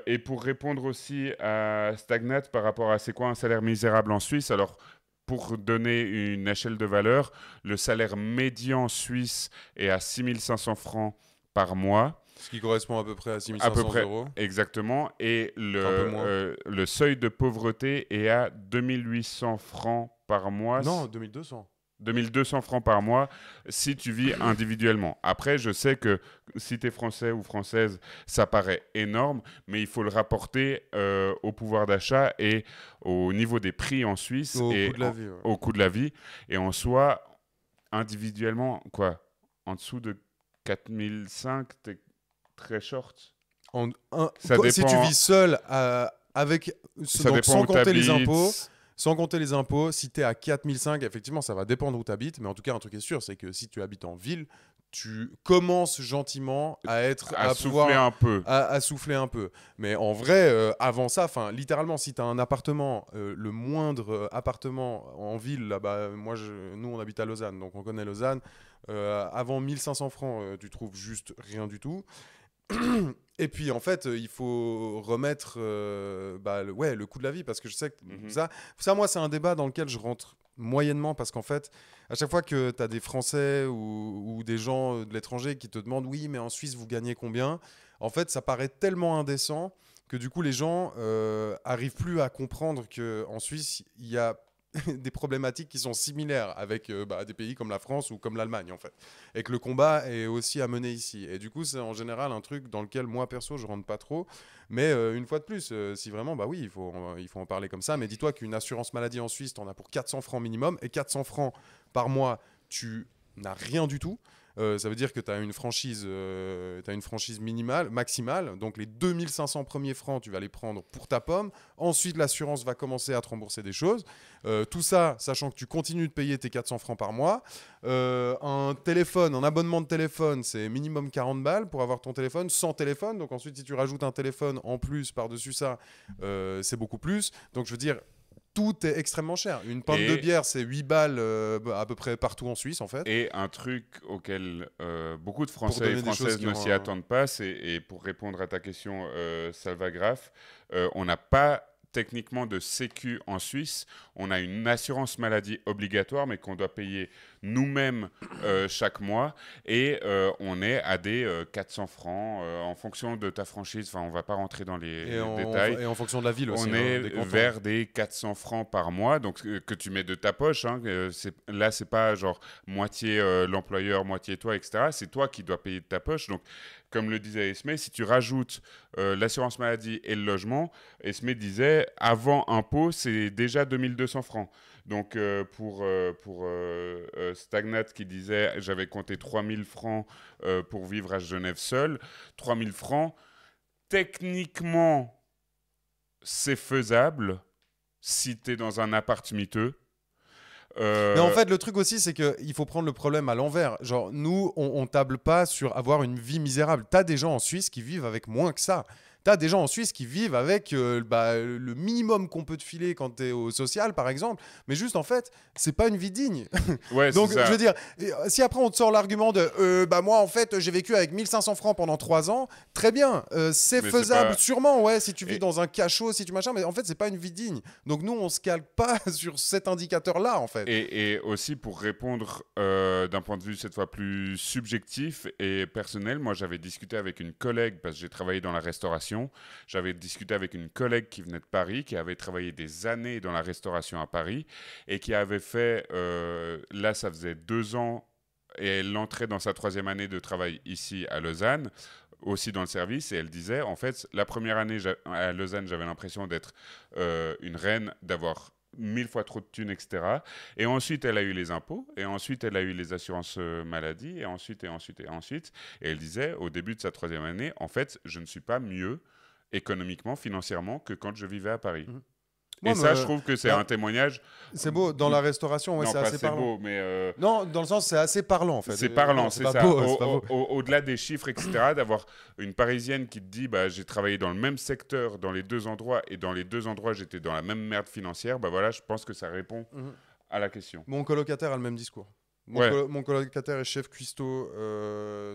Et pour répondre aussi à Stagnat par rapport à c'est quoi un salaire misérable en Suisse, alors pour donner une échelle de valeur, le salaire médian suisse est à 6 500 francs par mois, Ce qui correspond à peu près à à 6500 peu près euros. exactement, et Un peu moins. le seuil de pauvreté est à 2 800 francs par mois. Non, 2200. 2 200 francs par mois si tu vis individuellement. Après, je sais que si tu es français ou française, ça paraît énorme, mais il faut le rapporter au pouvoir d'achat et au niveau des prix en Suisse Au coût et de la vie, ouais. au coût de la vie. Et en soi, individuellement, quoi, en dessous de 4005, t'es très short. Ça Si tu dépend, vis seul, ça donc dépend sans où tu compter les impôts, habites. si tu es à 4005, effectivement, ça va dépendre où tu habites. Mais en tout cas, un truc est sûr, c'est que si tu habites en ville, tu commences gentiment À souffler un peu. à souffler un peu. Mais en vrai, avant ça, enfin, littéralement, si tu as un appartement, le moindre appartement en ville, là-bas, nous, on habite à Lausanne, donc on connaît Lausanne. Avant 1500 francs, tu trouves juste rien du tout. Et puis en fait, il faut remettre ouais, le coût de la vie parce que je sais que Mhm. moi, c'est un débat dans lequel je rentre moyennement parce qu'en fait, à chaque fois que tu as des Français ou des gens de l'étranger qui te demandent oui, mais en Suisse, vous gagnez combien? En fait, ça paraît tellement indécent que du coup, les gens arrivent plus à comprendre qu'en Suisse, il y a des problématiques qui sont similaires avec des pays comme la France ou comme l'Allemagne en fait. Et que le combat est aussi à mener ici. Et du coup, c'est en général un truc dans lequel moi perso, je rentre pas trop. Mais une fois de plus, si vraiment, bah oui, il faut en parler comme ça. Mais dis-toi qu'une assurance maladie en Suisse, t'en as pour 400 francs minimum. Et 400 francs par mois, tu n'as rien du tout. Ça veut dire que tu as une franchise minimale, maximale. Donc les 2500 premiers francs, tu vas les prendre pour ta pomme. Ensuite, l'assurance va commencer à te rembourser des choses. Tout ça, sachant que tu continues de payer tes 400 francs par mois. Un abonnement de téléphone, c'est minimum 40 balles pour avoir ton téléphone, sans téléphone. Donc ensuite, si tu rajoutes un téléphone en plus par-dessus ça, c'est beaucoup plus. Donc je veux dire, tout est extrêmement cher. Une pinte de Et bière, c'est 8 balles à peu près partout en Suisse, en fait. Et un truc auquel beaucoup de Pour Français et donner des choses Françaises qui ne ont s'y attendent pas, et pour répondre à ta question, Salvagraph, on n'a pas techniquement de sécu en Suisse. On a une assurance maladie obligatoire, mais qu'on doit payer nous-mêmes chaque mois. Et on est à des 400 francs en fonction de ta franchise. Enfin, on ne va pas rentrer dans les détails. et en fonction de la ville aussi, On hein, est des cantons. vers des 400 francs par mois, donc que tu mets de ta poche. Hein, là, c'est pas genre moitié l'employeur, moitié toi, etc. C'est toi qui dois payer de ta poche. Donc, comme le disait Esme, si tu rajoutes l'assurance maladie et le logement, Esme disait avant impôt, c'est déjà 2200 francs. Donc, pour Stagnat qui disait j'avais compté 3000 francs pour vivre à Genève seul, 3000 francs, techniquement c'est faisable si tu es dans un appart miteux. Mais en Euh, fait, le truc aussi, c'est qu'il faut prendre le problème à l'envers. Genre, nous, on table pas sur avoir une vie misérable. T'as des gens en Suisse qui vivent avec moins que ça. T'as des gens en Suisse qui vivent avec le minimum qu'on peut te filer quand t'es au social, par exemple. Mais juste, en fait, c'est pas une vie digne. ouais, c'est Donc, je veux ça. dire, si après on te sort l'argument de moi, en fait, j'ai vécu avec 1500 francs pendant 3 ans, très bien, c'est Mais c'est faisable, pas. sûrement, ouais, si tu vis Et, dans un cachot, si tu machin, mais en fait, c'est pas une vie digne. Donc, nous, on se calque pas sur cet indicateur-là, en fait. et aussi pour répondre d'un point de vue cette fois plus subjectif et personnel, moi j'avais discuté avec une collègue, parce que j'ai travaillé dans la restauration, j'avais discuté avec une collègue qui venait de Paris, qui avait travaillé des années dans la restauration à Paris, et qui avait fait, là ça faisait 2 ans, et elle entrait dans sa troisième année de travail ici à Lausanne, aussi dans le service, et elle disait, en fait, la première année à Lausanne, j'avais l'impression d'être une reine, d'avoir 1000 fois trop de thunes, etc. Et ensuite, elle a eu les impôts, et ensuite, elle a eu les assurances maladie, et ensuite, et ensuite, et ensuite. Et elle disait, au début de sa troisième année, en fait, je ne suis pas mieux économiquement, financièrement, que quand je vivais à Paris. Mhm. Et Moi, ça, je trouve que c'est un bah, témoignage. c'est beau, dans la restauration, ouais, Non, c'est pas assez c'est parlant. beau, mais Non, dans le sens, c'est assez parlant, en fait. c'est parlant, Non, c'est c'est pas ça. beau, c'est pas beau. Au-delà des chiffres, etc., d'avoir une Parisienne qui te dit bah, j'ai travaillé dans le même secteur, dans les deux endroits, et dans les deux endroits, j'étais dans la même merde financière, bah voilà, je pense que ça répond Mhm. à la question. Mon colocataire a le même discours. Ouais, Mon colocataire est chef cuistot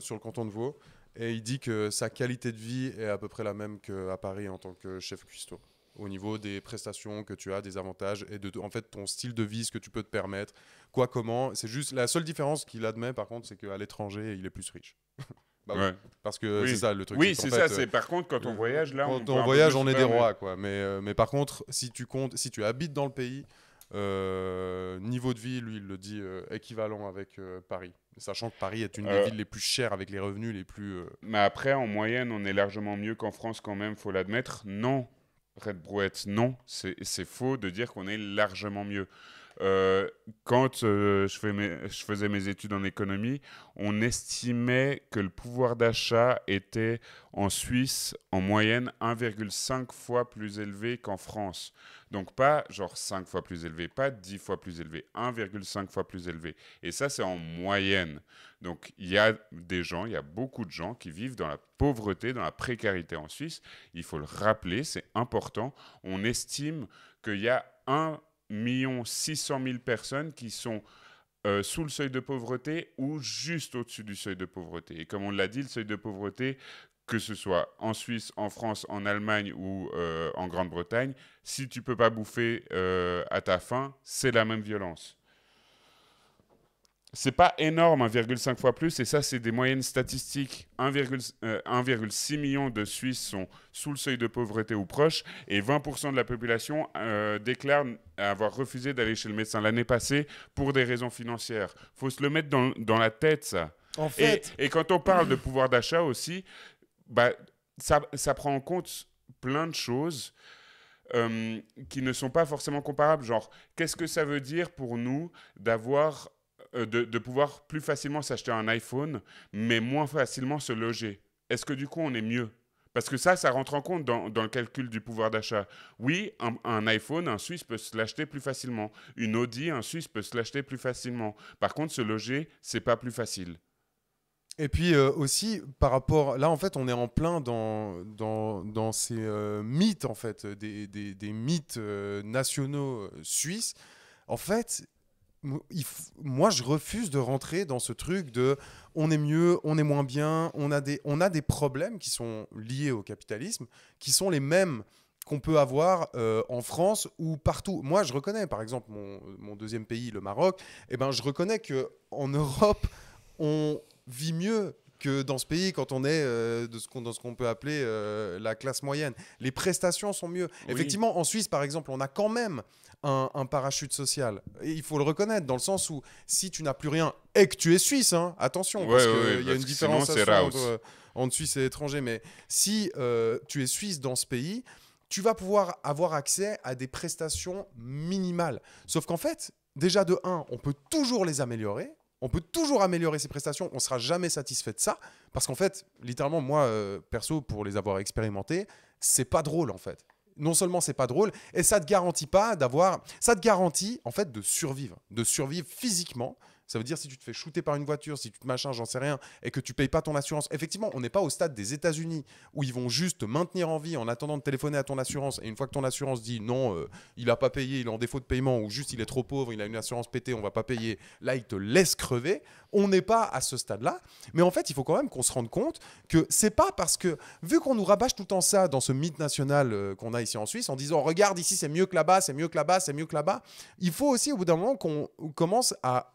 sur le canton de Vaud. Et il dit que sa qualité de vie est à peu près la même qu'à Paris en tant que chef cuistot. Au niveau des prestations que tu as, des avantages et en fait ton style de vie, ce que tu peux te permettre, quoi, comment. C'est juste la seule différence qu'il admet par contre, c'est qu'à l'étranger, il est plus riche. Bah oui, Ouais. parce que c'est Oui, ça le truc. oui, C'est c'est qu'en ça. fait, C'est par contre quand on voyage là, quand peut on un peu voyage, plus on se est des permettre. rois, quoi. Mais par contre, si tu comptes, si tu habites dans le pays, niveau de vie, lui, il le dit, équivalent avec Paris. Sachant que Paris est une des Euh, villes les plus chères avec les revenus les plus. mais après, en moyenne, on est largement mieux qu'en France quand même, faut l'admettre. Non, Red Brouette, non, c'est faux de dire qu'on est largement mieux. Euh, quand je faisais mes études en économie, on estimait que le pouvoir d'achat était en Suisse en moyenne 1,5 fois plus élevé qu'en France. Donc pas genre 5 fois plus élevé, pas 10 fois plus élevé, 1,5 fois plus élevé. Et ça, c'est en moyenne. Donc il y a des gens, il y a beaucoup de gens qui vivent dans la pauvreté, dans la précarité en Suisse. Il faut le rappeler, c'est important. On estime qu'il y a 1,6 million personnes qui sont sous le seuil de pauvreté ou juste au-dessus du seuil de pauvreté. Et comme on l'a dit, le seuil de pauvreté, que ce soit en Suisse, en France, en Allemagne ou en Grande-Bretagne, si tu peux pas bouffer à ta faim, c'est la même violence. C'est pas énorme, 1,5 fois plus, et ça, c'est des moyennes statistiques. 1,6 million de Suisses sont sous le seuil de pauvreté ou proche, et 20% de la population déclare avoir refusé d'aller chez le médecin l'année passée pour des raisons financières. Faut se le mettre dans la tête, ça. En Et, fait, et quand on parle de pouvoir d'achat aussi, bah, ça prend en compte plein de choses qui ne sont pas forcément comparables. Genre, qu'est-ce que ça veut dire pour nous d'avoir de pouvoir plus facilement s'acheter un iPhone, mais moins facilement se loger? Est-ce que du coup, on est mieux? Parce que ça rentre en compte dans le calcul du pouvoir d'achat. Oui, un iPhone, un Suisse peut se l'acheter plus facilement. Une Audi, un Suisse peut se l'acheter plus facilement. Par contre, se loger, c'est pas plus facile. et puis aussi, par rapport. Là, en fait, on est en plein dans ces mythes, en fait, des mythes nationaux suisses. En fait, moi, je refuse de rentrer dans ce truc de on est mieux, on est moins bien, on a des problèmes qui sont liés au capitalisme, qui sont les mêmes qu'on peut avoir en France ou partout. Moi, je reconnais, par exemple, mon deuxième pays, le Maroc, eh ben, je reconnais qu'en Europe, on vit mieux que dans ce pays quand on est dans ce qu'on peut appeler la classe moyenne. Les prestations sont mieux. Oui. Effectivement, en Suisse, par exemple, on a quand même un parachute social. Et il faut le reconnaître, dans le sens où si tu n'as plus rien et que tu es suisse, hein, attention, Ouais, parce ouais, ouais, qu'il y a parce une que sinon, c'est différenciation Raus. entre Suisse et étranger, mais si tu es suisse dans ce pays, tu vas pouvoir avoir accès à des prestations minimales. Sauf qu'en fait, déjà de un, on peut toujours les améliorer. On peut toujours améliorer ses prestations, on ne sera jamais satisfait de ça, parce qu'en fait, littéralement, moi, perso, pour les avoir expérimentés, c'est pas drôle en fait. Non seulement c'est pas drôle, et ça te garantit pas d'avoir, ça te garantit en fait de survivre physiquement. Ça veut dire si tu te fais shooter par une voiture, si tu te machin, j'en sais rien, et que tu payes pas ton assurance. Effectivement, on n'est pas au stade des États-Unis où ils vont juste te maintenir en vie en attendant de téléphoner à ton assurance. Et une fois que ton assurance dit non, il a pas payé, il est en défaut de paiement, ou juste il est trop pauvre, il a une assurance pétée, on va pas payer. Là, il te laisse crever. On n'est pas à ce stade-là. Mais en fait, il faut quand même qu'on se rende compte que c'est pas parce que, vu qu'on nous rabâche tout le temps ça dans ce mythe national qu'on a ici en Suisse, en disant regarde ici c'est mieux que là-bas, c'est mieux que là-bas, c'est mieux que là-bas, il faut aussi au bout d'un moment qu'on commence à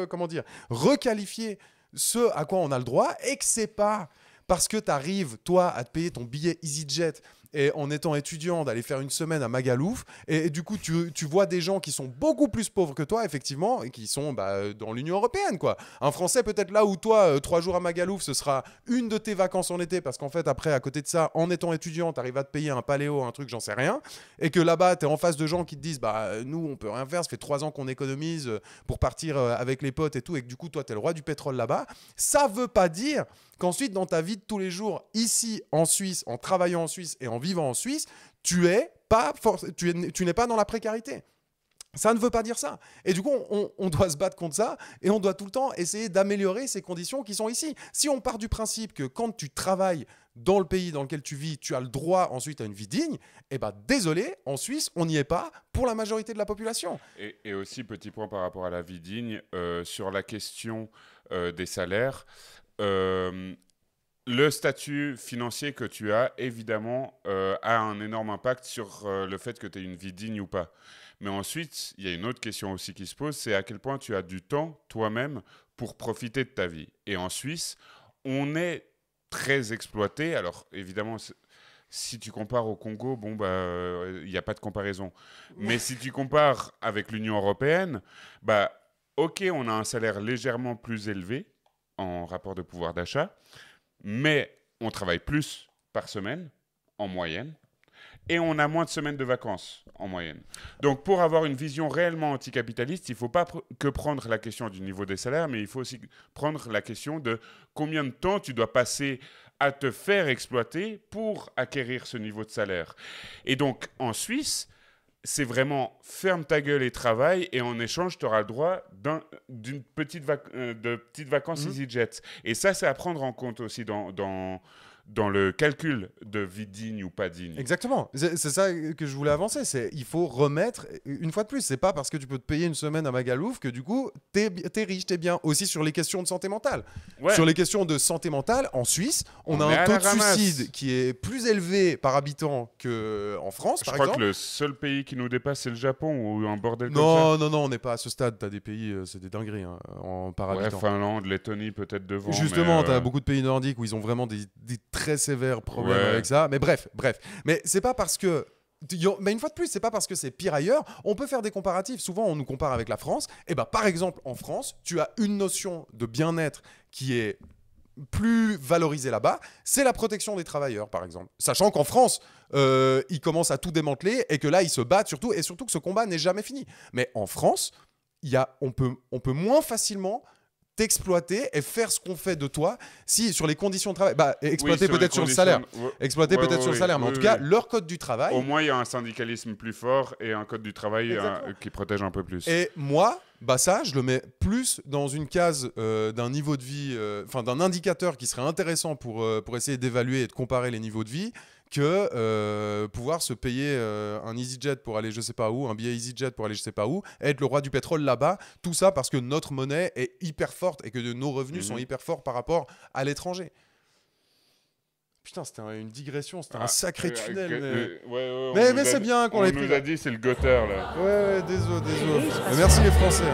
comment dire, requalifier ce à quoi on a le droit et que c'est pas parce que tu arrives, toi, à te payer ton billet EasyJet et en étant étudiant d'aller faire une semaine à Magalouf et du coup tu vois des gens qui sont beaucoup plus pauvres que toi effectivement et qui sont dans l'Union Européenne quoi. Un Français peut-être là où toi 3 jours à Magalouf ce sera une de tes vacances en été parce qu'en fait après à côté de ça en étant étudiant t'arrives à te payer un paléo un truc j'en sais rien et que là-bas t'es en face de gens qui te disent nous on peut rien faire ça fait 3 ans qu'on économise pour partir avec les potes et tout et que du coup toi t'es le roi du pétrole là-bas. Ça veut pas dire qu'ensuite dans ta vie de tous les jours ici en Suisse en travaillant en Suisse et en vivant en Suisse, tu n'es pas dans la précarité. Ça ne veut pas dire ça. Et du coup, on doit se battre contre ça et on doit tout le temps essayer d'améliorer ces conditions qui sont ici. Si on part du principe que quand tu travailles dans le pays dans lequel tu vis, tu as le droit ensuite à une vie digne, eh ben désolé, en Suisse, on n'y est pas pour la majorité de la population. Et aussi, petit point par rapport à la vie digne, sur la question des salaires. euh, le statut financier que tu as, évidemment, a un énorme impact sur le fait que tu aies une vie digne ou pas. Mais ensuite, il y a une autre question aussi qui se pose, c'est à quel point tu as du temps, toi-même, pour profiter de ta vie. Et en Suisse, on est très exploité. Alors, évidemment, si tu compares au Congo, bon, bah, il n'y a pas de comparaison. Mais si tu compares avec l'Union européenne, bah, ok, on a un salaire légèrement plus élevé en rapport de pouvoir d'achat, mais on travaille plus par semaine, en moyenne, et on a moins de semaines de vacances, en moyenne. Donc, pour avoir une vision réellement anticapitaliste, il ne faut pas que prendre la question du niveau des salaires, mais il faut aussi prendre la question de combien de temps tu dois passer à te faire exploiter pour acquérir ce niveau de salaire. Et donc, en Suisse, c'est vraiment ferme ta gueule et travaille, et en échange, tu auras le droit d'une de petites vacances EasyJet. Et ça, c'est à prendre en compte aussi dans le calcul de vie digne ou pas digne. Exactement, c'est ça que je voulais avancer, il faut remettre, une fois de plus, c'est pas parce que tu peux te payer une semaine à Magalouf que du coup, t'es riche, t'es bien. Aussi sur les questions de santé mentale. Ouais. Sur les questions de santé mentale, en Suisse, on a un taux de suicide qui est plus élevé par habitant qu'en France, par exemple. Je crois que le seul pays qui nous dépasse, c'est le Japon, ou un bordel comme ça. Non, on n'est pas à ce stade, t'as des pays, c'est des dingueries par habitant. Finlande, Lettonie peut-être devant. Justement, t'as beaucoup de pays nordiques où ils ont vraiment des très sévères problèmes avec ça. Mais bref. Mais c'est pas parce que... Mais une fois de plus, c'est pas parce que c'est pire ailleurs. On peut faire des comparatifs. Souvent, on nous compare avec la France. Et bah, par exemple, en France, tu as une notion de bien-être qui est plus valorisée là-bas. C'est la protection des travailleurs, par exemple. Sachant qu'en France, ils commencent à tout démanteler et que là, ils se battent surtout. Et surtout que ce combat n'est jamais fini. Mais en France, on peut moins facilement t'exploiter et faire ce qu'on fait de toi si sur les conditions de travail exploiter peut-être sur le salaire sur le salaire mais en tout cas leur code du travail, au moins il y a un syndicalisme plus fort et un code du travail qui protège un peu plus. Et moi ça je le mets plus dans une case d'un niveau de vie, d'un indicateur qui serait intéressant pour essayer d'évaluer et de comparer les niveaux de vie que pouvoir se payer un EasyJet pour aller je sais pas où, un billet EasyJet pour aller je sais pas où, être le roi du pétrole là-bas, tout ça parce que notre monnaie est hyper forte et que nos revenus sont hyper forts par rapport à l'étranger. Putain, c'était une digression, c'était un sacré tunnel. Mais c'est bien qu'on l'ait pris. On nous a dit c'est le gutter là. Ouais, désolé. Merci les Français.